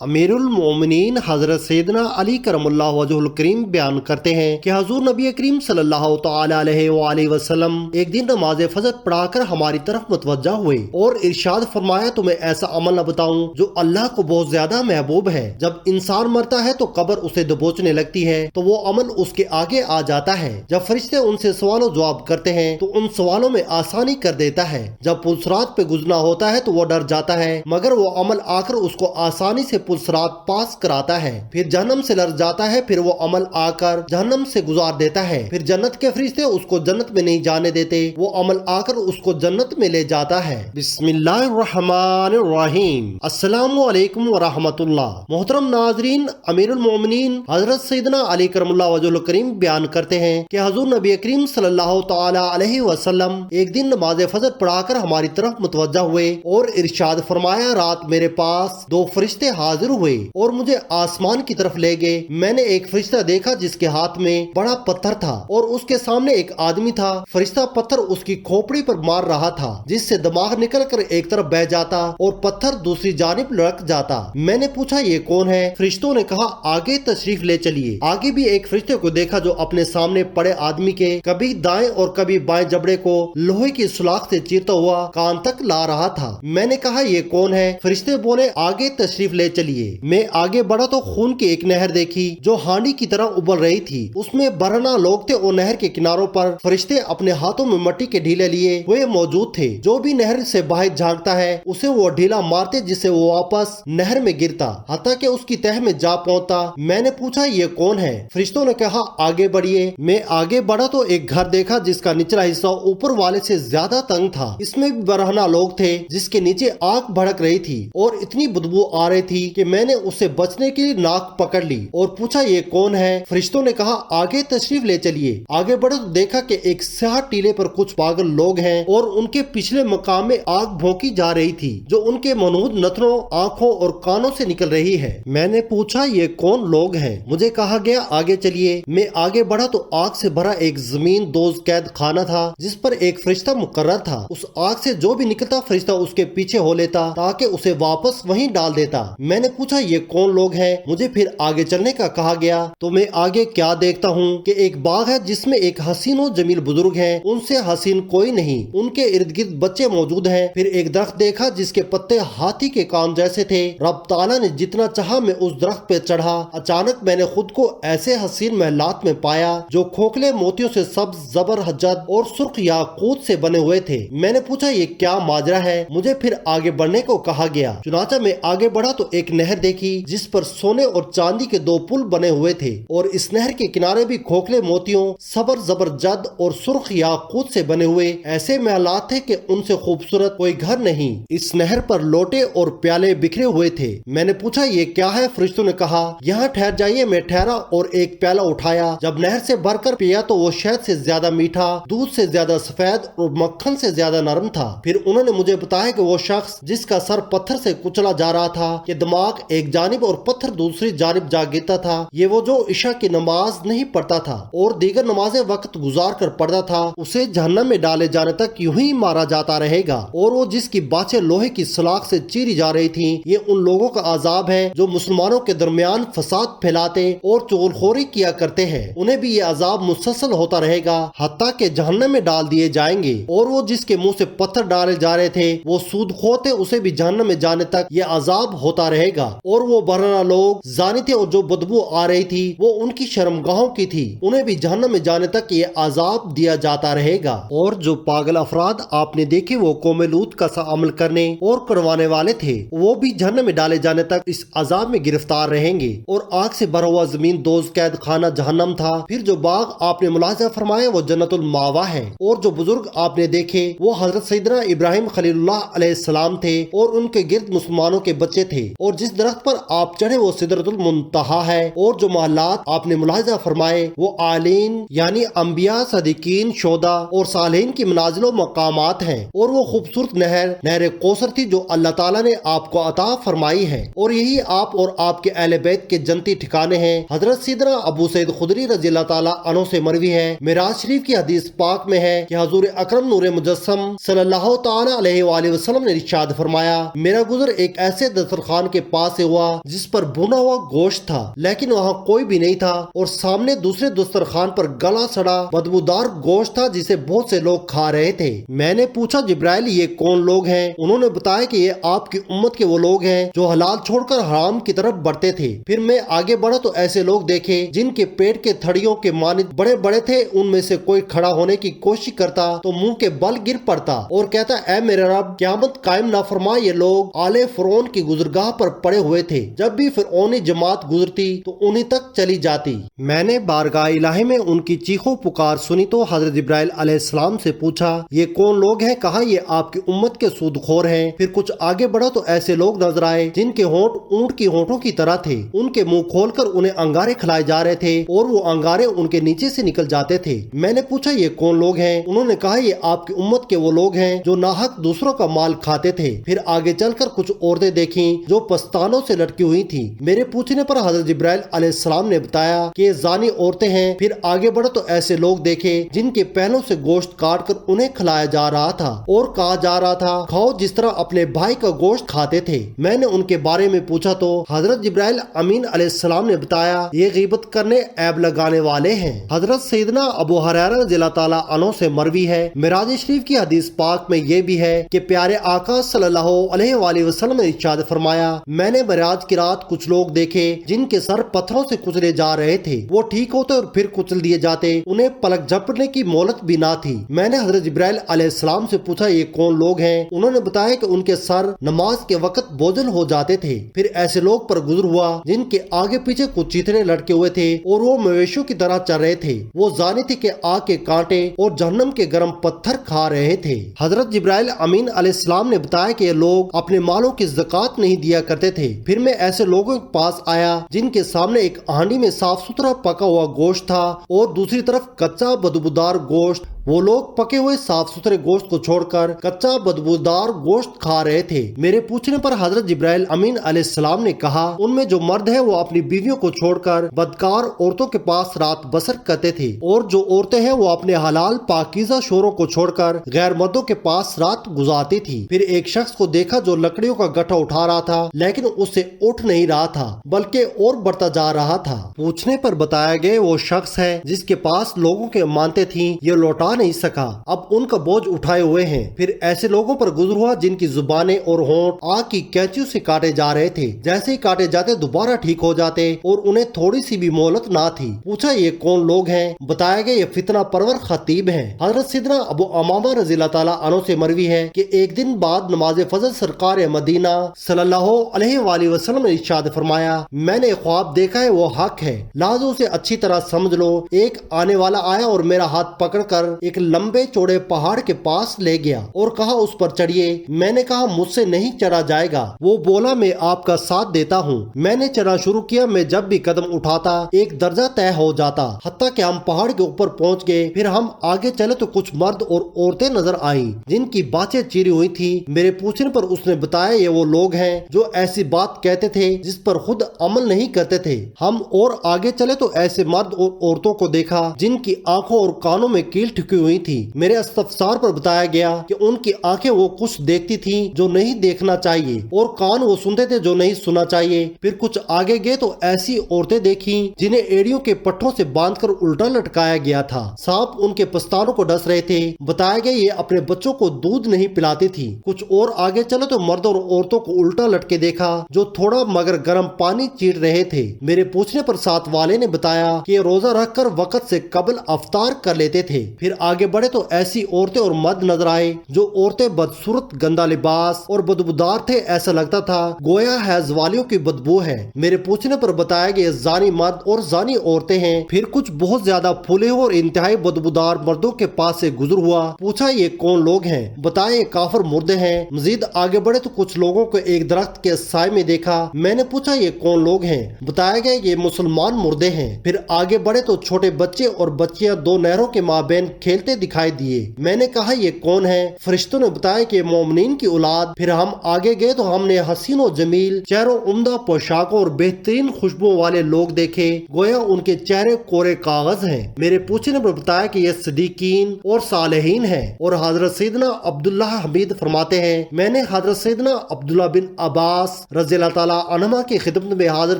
अमीरुल मोमिनीन हजरत सैयदना अली करमुल्लाहु वजहुल करीम बयान करते हैं कि हजूर नबी करीम सल्लल्लाहु तआला अलैहि वसल्लम एक दिन नमाज फजर पढ़ाकर हमारी तरफ मुतवज्जा हुए और इरशाद फरमाया, तुम्हें ऐसा अमल न बताऊं जो अल्लाह को बहुत ज्यादा महबूब है। जब इंसान मरता है तो कब्र उसे दबोचने लगती है तो वो अमल उसके आगे आ जाता है। जब फरिश्ते उनसे सवालों जवाब करते हैं तो उन सवालों में आसानी कर देता है। जब पुलसरात पे गुजरना होता है तो वो डर जाता है, मगर वो अमल आकर उसको आसानी से पुलसरात पास कराता है। फिर जहन्नम से लड़ जाता है, फिर वो अमल आकर जहन्नम से गुजार देता है। फिर जन्नत के फरिश्ते उसको जन्नत में नहीं जाने देते, वो अमल आकर उसको जन्नत में ले जाता है। बिस्मिल्लाहिर्रहमानिर्रहीम। अस्सलामु अलैकुम व रहमतुल्लाह। मोहतरम नाजरीन, अमीरुल मोमिनीन हजरत सैयदना अली करमुल्लाहु वजहुल करीम बयान करते हैं कि हजूर नबी करीम सल्लल्लाहु तआला अलैहि वसल्लम एक दिन नमाज फजर पढ़ाकर हमारी तरफ मुतवज्जा हुए और इरशाद फरमाया, रात मेरे पास दो फरिश्ते हाजिर हुए और मुझे आसमान की तरफ ले गए। मैंने एक फरिश्ता देखा जिसके हाथ में बड़ा पत्थर था और उसके सामने एक आदमी था। फरिश्ता पत्थर उसकी खोपड़ी पर मार रहा था, जिससे दिमाग निकल कर एक तरफ बह जाता और पत्थर दूसरी जानिब लुढ़क जाता। मैंने पूछा, ये कौन है? फरिश्तों ने कहा, आगे तशरीफ ले चलिए। आगे भी एक फरिश्ते को देखा जो अपने सामने पड़े आदमी के कभी दाएं और कभी बाएं जबड़े को लोहे की सुलाख से चीरता हुआ कान तक ला रहा था। मैंने कहा, ये कौन है? फरिश्ते बोले, आगे तशरीफ ले चलिए। मैं आगे बढ़ा तो खून की एक नहर देखी जो हांडी की तरह उबल रही थी। उसमें बरहना लोग थे और नहर के किनारों पर फरिश्ते अपने हाथों में मिट्टी के ढीले लिए हुए मौजूद थे। जो भी नहर से बाहर झांकता है उसे वो ढीला मारते, जिससे वो वापस नहर में गिरता, हत्ता कि उसकी तह में जा पहुंचता। मैंने पूछा, ये कौन है? फरिश्तों ने कहा, आगे बढ़िए। मैं आगे बढ़ा तो एक घर देखा जिसका निचला हिस्सा ऊपर वाले से ज्यादा तंग था। इसमें भी बरहना लोग थे, जिसके नीचे आग भड़क रही थी और इतनी बदबू आ रही थी कि मैंने उससे बचने के लिए नाक पकड़ ली और पूछा, ये कौन है? फरिश्तों ने कहा, आगे तशरीफ ले चलिए। आगे बढ़े तो देखा कि एक स्याह टीले पर कुछ पागल लोग हैं और उनके पिछले मकाम में आग भोंकी जा रही थी जो उनके मनहूद नथनों, आंखों और कानों से निकल रही है। मैंने पूछा, ये कौन लोग हैं? मुझे कहा गया, आगे चलिए। मैं आगे बढ़ा तो आग से भरा एक जमीन दोज कैद खाना था जिस पर एक फरिश्ता मुकर्रर था। उस आग से जो भी निकलता फरिश्ता उसके पीछे हो लेता ताकि उसे वापस वहीं डाल देता। मैंने पूछा, ये कौन लोग हैं? मुझे फिर आगे चलने का कहा गया तो मैं आगे क्या देखता हूँ कि एक बाग है जिसमें एक हसीन और जमील बुजुर्ग हैं। उनसे हसीन कोई नहीं, उनके इर्द गिर्द बच्चे मौजूद हैं। फिर एक दरख्त देखा जिसके पत्ते हाथी के कान जैसे थे। रब ताला ने जितना चाहा मैं उस दरख्त पे चढ़ा। अचानक मैंने खुद को ऐसे हसीन महलात में पाया जो खोखले मोतियों से सब्ज, जबर, हजद और सुर्ख याकूत से बने हुए थे। मैंने पूछा, ये क्या माजरा है? मुझे फिर आगे बढ़ने को कहा गया। चुनाचा मैं आगे बढ़ा तो एक नहर देखी जिस पर सोने और चांदी के दो पुल बने हुए थे और इस नहर के किनारे भी खोखले मोतियों, सबर, जबरजद और सुर्ख याकूत से बने हुए ऐसे महलात थे कि उनसे खूबसूरत कोई घर नहीं। इस नहर पर लोटे और प्याले बिखरे हुए थे। मैंने पूछा, ये क्या है? फरिश्तों ने कहा, यहाँ ठहर जाइए। मैं ठहरा और एक प्याला उठाया। जब नहर से भरकर पिया तो वो शहद से ज्यादा मीठा, दूध से ज्यादा सफेद और मक्खन से ज्यादा नरम था। फिर उन्होंने मुझे बताया कि वो शख्स जिसका सर पत्थर से कुचला जा रहा था, कि दिमाग एक जानिब और पत्थर दूसरी जानिब जा गिरता था, ये वो जो इशा की नमाज नहीं पढ़ता था और दीगर नमाजें वक्त गुजार कर पढ़ता था, उसे जहन्नम में डाले जाने तक यूं ही मारा जाता रहेगा। और वो जिसकी बाछें लोहे की सलाख से चीरी जा रही थी, ये उन लोगों का अजाब है जो मुसलमानों के दरमियान फसाद फैलाते और चुगलखोरी किया करते हैं। उन्हें भी ये अजाब मुसलसल होता रहेगा हत्ता के जहन्नम में डाल दिए जाएंगे। और वो जिसके मुंह से पत्थर डाले जा रहे थे वो सूदखोर थे, उसे भी जहन्नम में जाने तक ये अजाब होता रहेगा। और वो बरहना लोग जानी थे और जो बदबू आ रही थी वो उनकी शर्मगाहों की थी, उन्हें भी जहन्नम में जाने तक ये अजाब दिया जाता रहेगा। और जो पागल अफराद आपने देखे वो कौम लूत का सा अमल करने और करवाने वाले थे, वो भी जहन्नम में डाले जाने तक इस अजाब में गिरफ्तार रहेंगे। और आग से भरा हुआ जमीन दोज कैद खाना जहन्नम था। फिर जो बाग आपने मुलाहिजा फरमाया वो जन्नतुल मावा है। और जो बुजुर्ग आपने देखे वो हजरत सैयदना इब्राहिम खलीलुल्लाह अलैहिस्सलाम थे और उनके गिर्द मुसलमानों के बच्चे थे। और जिस दरख्त पर आप चढ़े वो सिदरतुल मुंतहा है। और जो महलात आपने मुलाहिजा फरमाए वो आलीन यानी अंबिया, सदीकीन, शोदा और सालेहीन की मनाजिल मकामात हैं। और वो खूबसूरत नहर कौसर थी जो अल्लाह ताला ने आपको अता फरमाई है। और यही आप और आपके अहले बैत के जन्नती ठिकाने हैं। हजरत सैयदना अबू सईद खुदरी रज़ी अल्लाह ताला अन्हु से मरवी है, मिराज शरीफ की हदीस पाक में है कि हजूर अकरम नूर मुजस्सम सल्लल्लाहु ताला अलैहि वसल्लम ने इरशाद फरमाया, मेरा गुज़र एक ऐसे दस्तरखान के पास से हुआ जिस पर भुना हुआ गोश्त था, लेकिन वहाँ कोई भी नहीं था और सामने दूसरे दस्तरखान पर गला सड़ा बदबूदार गोश्त था जिसे बहुत से लोग खा रहे थे। मैंने पूछा, जिब्राइल ये कौन लोग हैं? उन्होंने बताया कि ये आपकी उम्मत के वो लोग हैं जो हलाल छोड़कर हराम की तरफ बढ़ते थे। फिर मैं आगे बढ़ा तो ऐसे लोग देखे जिनके पेट के थड़ियों के मानित बड़े बड़े थे। उनमें से कोई खड़ा होने की कोशिश करता तो मुंह के बल गिर पड़ता और कहता, ऐ मेरे रब, क़यामत कायम ना फरमा। ये लोग आले फिरौन की गुजरगाह पर पड़े हुए थे, जब भी फिरौनी जमात गुजरती तो उन्हीं तक चली जाती। मैंने बारगाह इलाही में उनकी चीखों पुकार सुनी तो हजरत जिब्राइल अलैहिस्सलाम से पूछा, ये कौन लोग हैं? कहा, ये आपकी उम्मत के सूदखोर हैं। फिर कुछ आगे बढ़ा तो ऐसे लोग नजर आए जिनके होंठ ऊंट की होंठों की तरह थे। उनके मुंह खोलकर उन्हें अंगारे खिलाए जा रहे थे और वो अंगारे उनके नीचे से निकल जाते थे। मैंने पूछा, ये कौन लोग हैं? उन्होंने कहा, ये आपकी उम्मत के वो लोग हैं जो नाहक दूसरों का माल खाते थे। फिर आगे चलकर कुछ औरतें देखी जो पस्तानों से लटकी हुई थी। मेरे पूछने पर हजरत जिब्राइल अलैहिस्सलाम ने बताया कि ये जानी औरतें हैं। फिर आगे बढ़ो तो ऐसे लोग देखे जिनके पहलों से गोश्त काट कर उन्हें खिलाया जा रहा था और कहा जा रहा था, खाओ जिस तरह अपने भाई का गोश्त खाते थे। मैंने उनके बारे में पूछा तो हजरत जिब्राइल अमीन अलैहिस्सलाम ने बताया, ये गीबत करने, ऐब लगाने वाले हैं। हजरत सैयदना अबू हुरैरा रज़ियल्लाहु ताला अन्हु से मरवी है, मिराज शरीफ की हदीस पाक में ये भी है कि प्यारे आका सल्लल्लाहु अलैहि वसल्लम ने इरशाद फरमाया, मैंने मिराज की रात कुछ लोग देखे जिनके सर पत्थरों से कुचले जा रहे थे। वो ठीक होते और फिर कुचल दिए जाते, उन्हें पलक झपटने की मोहलत भी ना थी। मैंने हजरत जिब्राइल अलैहिस्सलाम से पूछा, ये कौन लोग हैं? उन्होंने बताया कि उनके सर नमाज के वक्त बोझल हो जाते थे। फिर ऐसे लोग पर गुजर हुआ जिनके आगे पीछे कुछ चीथड़े लटके हुए थे और वो मवेशियों की तरह चल रहे थे। वो जानी थी कि आग के कांटे और जहन्नम के गर्म पत्थर खा रहे थे। हजरत जिब्राइल अमीन अलैहिस्सलाम ने बताया कि ये लोग अपने मालों की ज़कात नहीं दिया करते थे। फिर मैं ऐसे लोगों के पास आया जिनके सामने एक हांडी में साफ सुथरा पका हुआ गोश्त था और दूसरी तरफ कच्चा बदबूदार गोश्त। वो लोग पके हुए साफ सुथरे गोश्त को छोड़कर कच्चा बदबूदार गोश्त खा रहे थे। मेरे पूछने पर हजरत जिब्राइल अमीन अलैहिस्सलाम ने कहा, उनमें जो मर्द है वो अपनी बीवियों को छोड़कर बदकार औरतों के पास रात बसर करते थे और जो औरतें हैं वो अपने हलाल पाकीज़ा शोरों को छोड़कर गैर मर्दों के पास रात गुजारती थी। फिर एक शख्स को देखा जो लकड़ियों का गट्ठा उठा रहा था, लेकिन उससे उठ नहीं रहा था बल्कि और बढ़ता जा रहा था। पूछने पर बताया गया वो शख्स है जिसके पास लोगों के अमानतें थी, ये लौटा नहीं सका, अब उनका बोझ उठाए हुए हैं। फिर ऐसे लोगों पर गुजर हुआ जिनकी जुबानें और होंठ आग की कैंचियों से काटे जा रहे थे। जैसे ही काटे जाते दोबारा ठीक हो जाते और उन्हें थोड़ी सी भी मोहलत ना थी। पूछा, ये कौन लोग हैं? बताया गया ये फितना परवर खतीब हैं। हजरत सैयदना अबू उमामा रज़ियल्लाहु ताला अन्हु से मरवी है कि एक दिन बाद नमाज फजर सरकार मदीना सल्लल्लाहु अलैहि वसल्लम ने इरशाद फरमाया, मैंने ख्वाब देखा है, वो हक है, लाजो से अच्छी तरह समझ लो। एक आने वाला आया और मेरा हाथ पकड़कर एक लंबे चौड़े पहाड़ के पास ले गया और कहा, उस पर चढ़िए। मैंने कहा, मुझसे नहीं चढ़ा जाएगा। वो बोला, मैं आपका साथ देता हूँ। मैंने चढ़ना शुरू किया। मैं जब भी कदम उठाता एक दर्जा तय हो जाता, हत्ता कि हम पहाड़ के ऊपर पहुँच गए। फिर हम आगे चले तो कुछ मर्द और औरतें नजर आईं जिनकी बातें चिरी हुई थी। मेरे पूछने पर उसने बताया, ये वो लोग हैं जो ऐसी बात कहते थे जिस पर खुद अमल नहीं करते थे। हम और आगे चले तो ऐसे मर्द और औरतों को देखा जिनकी आंखों और कानों में कील ठुकी हुई थी। मेरे इस्तफसार पर बताया गया कि उनकी आंखें वो कुछ देखती थी जो नहीं देखना चाहिए और कान वो सुनते थे जो नहीं सुनना चाहिए। फिर कुछ आगे गए तो ऐसी औरतें देखी जिन्हें एड़ियों के पट्टों से बांधकर उल्टा लटकाया गया था। सांप उनके पस्तानों को डस रहे थे। बताया गया ये अपने बच्चों को दूध नहीं पिलाती थी। कुछ और आगे चले तो मर्द और औरतों को उल्टा लटके देखा जो थोड़ा मगर गर्म पानी चीर रहे थे। मेरे पूछने पर साथ वाले ने बताया कि रोजा रखकर वक्त से कबल अफ्तार कर लेते थे। फिर आगे बढ़े तो ऐसी औरतें और मर्द नजर आए जो औरतें बदसूरत, गंदा लिबास और बदबूदार थे। ऐसा लगता था गोया हैज वालियों की बदबू है। मेरे पूछने पर बताया कि जानी मर्द और जानी औरतें हैं। फिर कुछ बहुत ज्यादा फूले और इंतहाई बदबूदार मर्दों के पास से गुजर हुआ। पूछा, ये कौन लोग हैं? बताया, ये काफिर मुर्दे हैं। मजीद आगे बढ़े तो कुछ लोगों को एक दरख्त के साए में देखा। मैंने पूछा, ये कौन लोग हैं? बताया गया ये मुसलमान मुर्दे हैं। फिर आगे बढ़े तो छोटे बच्चे और बच्चियां दो नहरों के माबेन खेलते दिखाई दिए। मैंने कहा, ये कौन है? फरिश्तों ने बताया कि मोमिनीन की औलाद। फिर हम आगे गए तो हमने हसीन और जमील चेहरों, उम्दा पोशाकों और बेहतरीन खुशबुओं वाले लोग देखे, गोया उनके चेहरे कोरे कागज हैं। मेरे पूछने पर बताया कि ये सदीकीन और सालेहीन हैं। और हजरत सैयदना अब्दुल्लाह हमीद फरमाते हैं, मैंने हजरत सैयदना अब्दुल्लाह बिन अब्बास रज़ी अल्लाह ताला अन्हा की खिदमत में हाजिर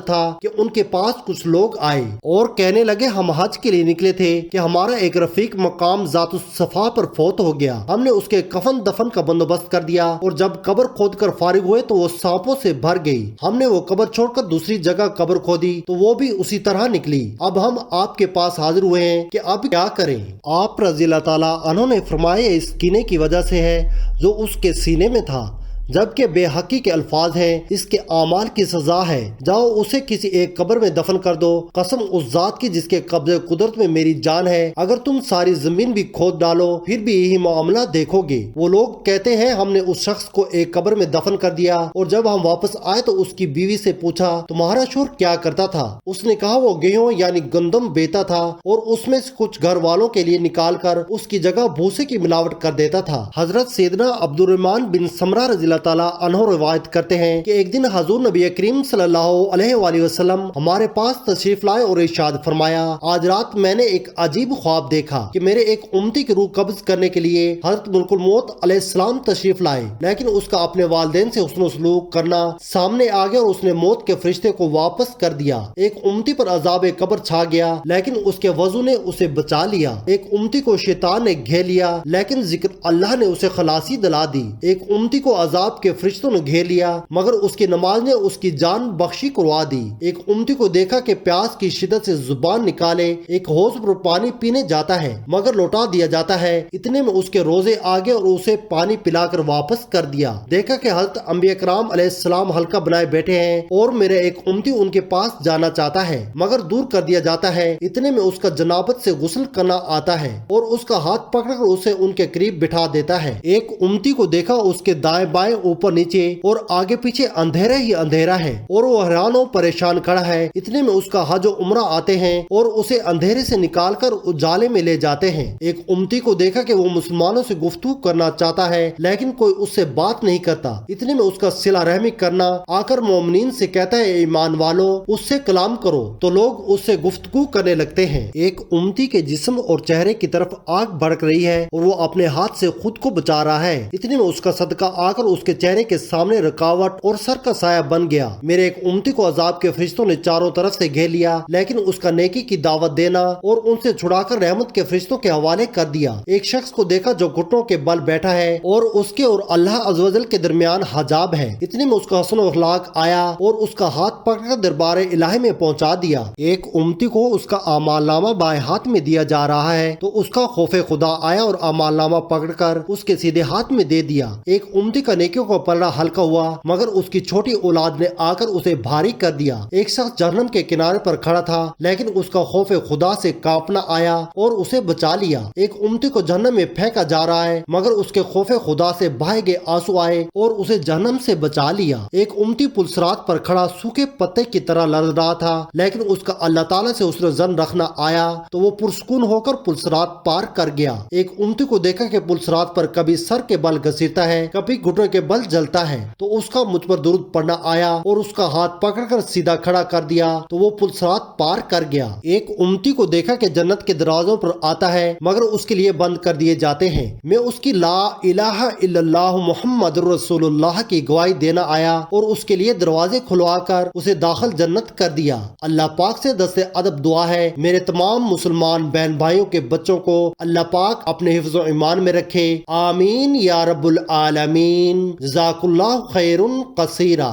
था कि उनके पास कुछ लोग आए और कहने लगे, हम हज के लिए निकले थे कि हमारा एक रफीक मकाम ज़ातुस सफा पर फौत हो गया। हमने उसके कफन दफन का बंदोबस्त कर दिया और जब कब्र खोद कर फारिग हुए तो वो सांपों से भर गई। हमने वो कब्र छोड़कर दूसरी जगह कब्र खोदी तो वो भी उसी तरह निकली। अब हम आपके पास हाजिर हुए हैं कि अब क्या करें। आप रज़ी अल्लाह ताला अन्हु ने फरमाया, इस कीने की वजह से है जो उसके सीने में था, जबकि बेहकी के अल्फाज हैं, इसके आमाल की सजा है। जाओ उसे किसी एक कब्र में दफन कर दो। कसम उस जात की जिसके कब्जे कुदरत में मेरी जान है, अगर तुम सारी जमीन भी खोद डालो फिर भी यही मामला देखोगे। वो लोग कहते हैं, हमने उस शख्स को एक कब्र में दफन कर दिया और जब हम वापस आए तो उसकी बीवी से पूछा, तुम्हारा शोहर क्या करता था? उसने कहा, वो गेहूं यानी गंदम बेता था और उसमें से कुछ घर वालों के लिए निकाल कर उसकी जगह भूसे की मिलावट कर देता था। हजरत सैयदना अब्दुर्रहमान बिन समरा रज़ी ताला अन्हु रिवायत करते हैं कि एक दिन हजूर नबी करीम सल्लल्लाहु अलैहि वसल्लम हमारे पास तशरीफ लाए और इरशाद फरमाया, आज रात मैंने एक अजीब ख्वाब देखा कि मेरे एक उम्मती की रूह कब्ज करने के लिए हजरत मुल्कुल मौत अलैहिस्सलाम तशरीफ लाए, लेकिन उसका अपने वालिदैन से हुस्न सलूक करना सामने आ गया और उसने मौत के फरिश्ते को वापस कर दिया। एक उम्मती पर अजाब कब्र छा गया लेकिन उसके वजू ने उसे बचा लिया। एक उम्मती को शैतान ने घेर लिया लेकिन जिक्र अल्लाह ने उसे खलासी दिला दी। एक उम्मती को अजाब के फरिश्तों ने घेर लिया मगर उसकी नमाज ने उसकी जान बख्शी करवा दी। एक उम्मती को देखा कि प्यास की शिद्दत से जुबान निकाले एक हौज पर पानी पीने जाता है मगर लौटा दिया जाता है। इतने में उसके रोजे आ गए और उसे पानी पिलाकर वापस कर दिया। देखा कि हज़रत अंबिया कराम अलैहिस्सलाम हल्का बनाए बैठे हैं और मेरे एक उम्मती उनके पास जाना चाहता है मगर दूर कर दिया जाता है। इतने में उसका जनाबत से गुस्ल करना आता है और उसका हाथ पकड़कर उसे उनके करीब बिठा देता है। एक उम्मती को देखा, उसके दाएं बाएं ऊपर नीचे और आगे पीछे अंधेरा ही अंधेरा है और वो हैरान और परेशान खड़ा है। इतने में उसका हज और उम्रा आते हैं और उसे अंधेरे से निकालकर उजाले में ले जाते हैं। एक उम्मती को देखा कि वो मुसलमानों से गुफ्तगू करना चाहता है लेकिन कोई उससे बात नहीं करता। इतने में उसका सिला रहमी करना आकर मोमिनीन से कहता है, ईमान वालों उससे कलाम करो, तो लोग उससे गुफ्तगू करने लगते हैं। एक उम्मती के जिस्म और चेहरे की तरफ आग भड़क रही है और वो अपने हाथ से खुद को बचा रहा है। इतने में उसका सदका आकर उसके चेहरे के सामने रुकावट और सर का साया बन गया। मेरे एक उम्मती को अजाब के फरिश्तों ने चारों तरफ से घेर लिया लेकिन उसका नेकी की दावत देना और उनसे छुड़ाकर रहमत के फरिश्तों के हवाले कर दिया। एक शख्स को देखा जो घुटनों के बल बैठा है और उसके और अल्लाह अज़्ज़-व-जल के दरमियान हजाब है। इतने में उसका हसन और अखलाक आया और उसका हाथ पकड़कर दरबार इलाही में पहुंचा दिया। एक उम्मती को उसका अमालनामा बाएं हाथ में दिया जा रहा है तो उसका खौफे खुदा आया और अमालनामा पकड़कर उसके सीधे हाथ में दे दिया। एक उम्मती का नेकियों का पलड़ा हल्का हुआ मगर उसकी छोटी औलाद ने आकर उसे भारी कर दिया। एक शख्स जहन्नम के किनारे पर खड़ा था लेकिन उसका खौफे खुदा से कांपना आया और उसे बचा लिया। एक उम्मती को जहन्नम में फेंका जा रहा है मगर उसके खौफे खुदा से बहाए गए आंसू आए और उसे जहन्नम से बचा लिया। एक उम्मती पुलसरात पर खड़ा सूखे पत्ते की तरह लड़ रहा था लेकिन उसका अल्लाह ताला से उसने जन रखना आया तो वो पुरसकून होकर पुलसरात पार कर गया। एक उम्मती को देखा कि पुलसरात पर कभी सर के बल घसीटता है कभी घुटनों के बल जलता है तो उसका मुझ पर दुरूद पढ़ना आया और उसका हाथ पकड़कर सीधा खड़ा कर दिया तो वो पुलसरात पार कर गया। एक उम्मती को देखा कि जन्नत के दरवाजों पर आता है मगर उसके लिए बंद कर दिए जाते हैं। मैं उसकी ला इलाहा इल्लल्लाह मुहम्मदुर रसूलुल्लाह की गवाही देना आया और उसके लिए दरवाजे खुलवाकर उसे दाखिल जन्नत कर दिया। अल्लाह पाक से दस्ते अदब दुआ है, मेरे तमाम मुसलमान बहन भाइयों के बच्चों को अल्लाह पाक अपने हिफ्ज़ और ईमान में रखे। आमीन या रब्बुल आलमीन। जज़ाकुल्लाह खैरुन कसीरा।